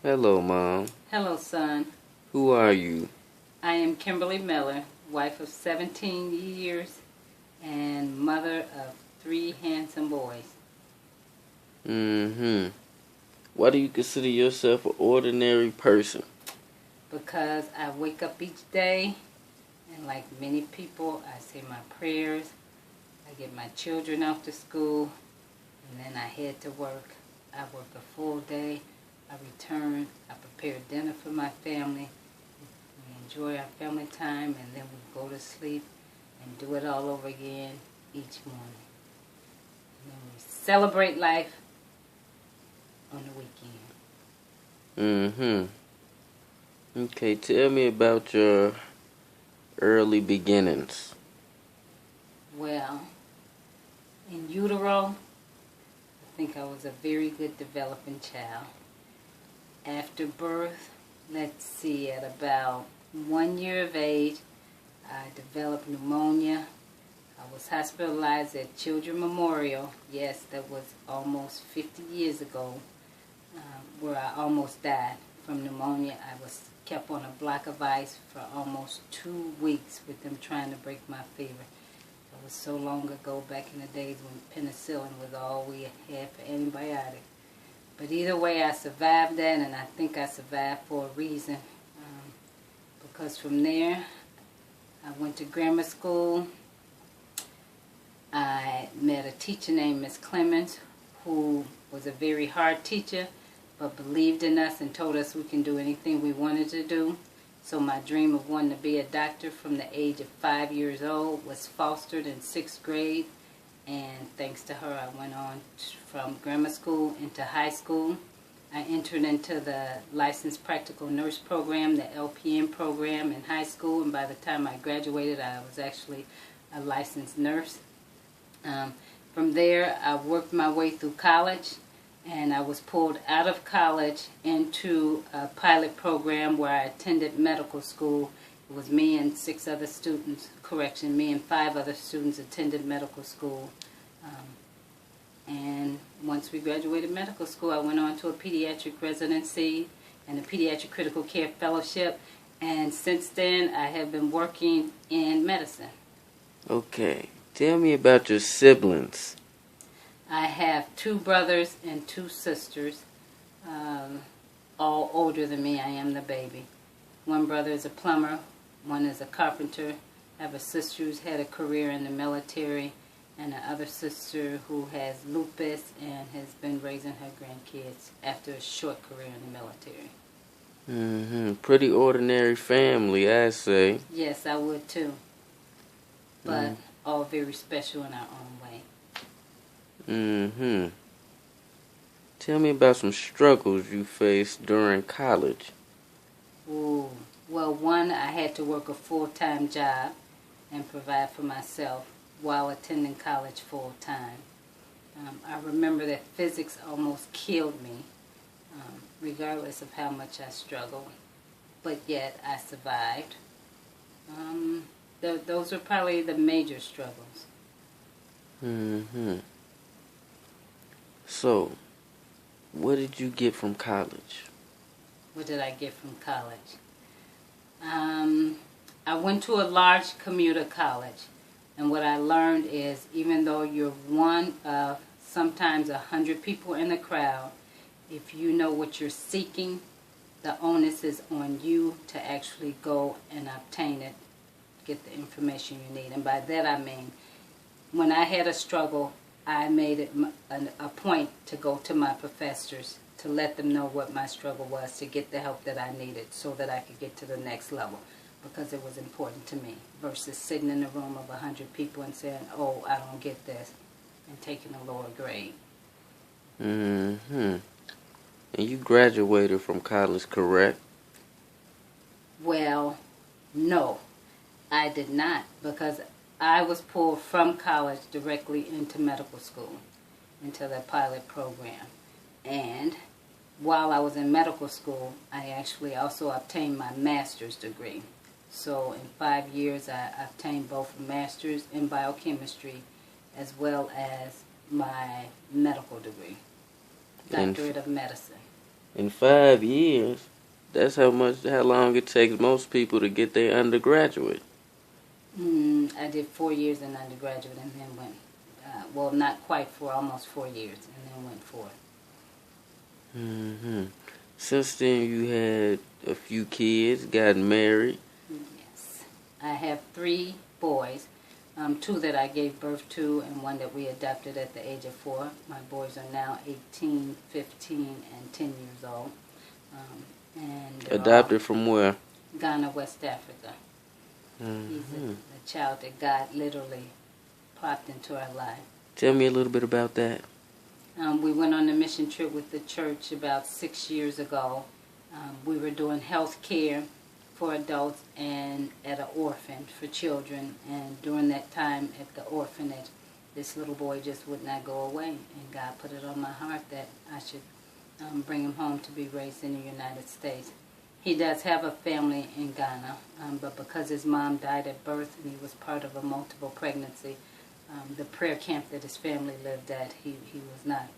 Hello, Mom. Hello, son. Who are you? I am Kimberly Miller, wife of 17 years and mother of 3 handsome boys. Why do you consider yourself an ordinary person? Because I wake up each day, and like many people, I say my prayers, I get my children off to school, and then I head to work. I work a full day, I return, I prepare dinner for my family, we enjoy our family time, and then we go to sleep and do it all over again each morning. And then we celebrate life on the weekend. Okay, tell me about your early beginnings. Well, in utero, I think I was a very good developing child. After birth, let's see, at about 1 year of age, I developed pneumonia. I was hospitalized at Children's Memorial. Yes, that was almost 50 years ago, where I almost died from pneumonia. I was kept on a block of ice for almost 2 weeks with them trying to break my fever. It was so long ago, back in the days when penicillin was all we had for antibiotics. But either way, I survived that, and I think I survived for a reason. Because from there, I went to grammar school. I met a teacher named Miss Clemens, who was a very hard teacher, but believed in us and told us we can do anything we wanted to do. So my dream of wanting to be a doctor from the age of 5 years old was fostered in 6th grade. And thanks to her, I went on from grammar school into high school. I entered into the licensed practical nurse program, the LPN program in high school. And by the time I graduated, I was actually a licensed nurse. From there, I worked my way through college. And I was pulled out of college into a pilot program where I attended medical school. It was me and 6 other students, me and 5 other students attended medical school. And once we graduated medical school, I went on to a pediatric residency and a pediatric critical care fellowship. And since then, I have been working in medicine. Okay, tell me about your siblings. I have 2 brothers and 2 sisters, all older than me. I am the baby. One brother is a plumber, one is a carpenter. I have a sister who's had a career in the military, and another sister who has lupus and has been raising her grandkids after a short career in the military. Pretty ordinary family, I say. Yes, I would too. But all very special in our own way. Tell me about some struggles you faced during college. Ooh. Well, one, I had to work a full-time job and provide for myself while attending college full-time. I remember that physics almost killed me, regardless of how much I struggled. But yet, I survived. Those were probably the major struggles. So, what did you get from college? What did I get from college? I went to a large commuter college, and what I learned is even though you're one of sometimes 100 people in the crowd, if you know what you're seeking, the onus is on you to actually go and obtain it, get the information you need. And by that I mean, when I had a struggle, I made it a point to go to my professors to let them know what my struggle was, to get the help that I needed so that I could get to the next level, because it was important to me, versus sitting in a room of 100 people and saying, oh, I don't get this, and taking a lower grade. And you graduated from college, correct? Well, no, I did not, because I was pulled from college directly into medical school, into the pilot program. And while I was in medical school, I actually also obtained my master's degree. So in 5 years, I obtained both a master's in biochemistry as well as my medical degree, doctorate of medicine. In 5 years, that's how long it takes most people to get their undergraduate. I did 4 years in undergraduate and then went, well, not quite 4, almost 4 years, and then went for it. Hmm. Since then, you had a few kids, got married. Yes. I have 3 boys, 2 that I gave birth to and 1 that we adopted at the age of 4. My boys are now 18, 15, and 10 years old. And Adopted from where? Ghana, West Africa. He's a child that God literally popped into our life. Tell me a little bit about that. We went on a mission trip with the church about 6 years ago. We were doing health care for adults and at an orphan for children. And during that time at the orphanage, this little boy just would not go away. And God put it on my heart that I should bring him home to be raised in the United States. He does have a family in Ghana, but because his mom died at birth and he was part of a multiple pregnancy, the prayer camp that his family lived at, he was not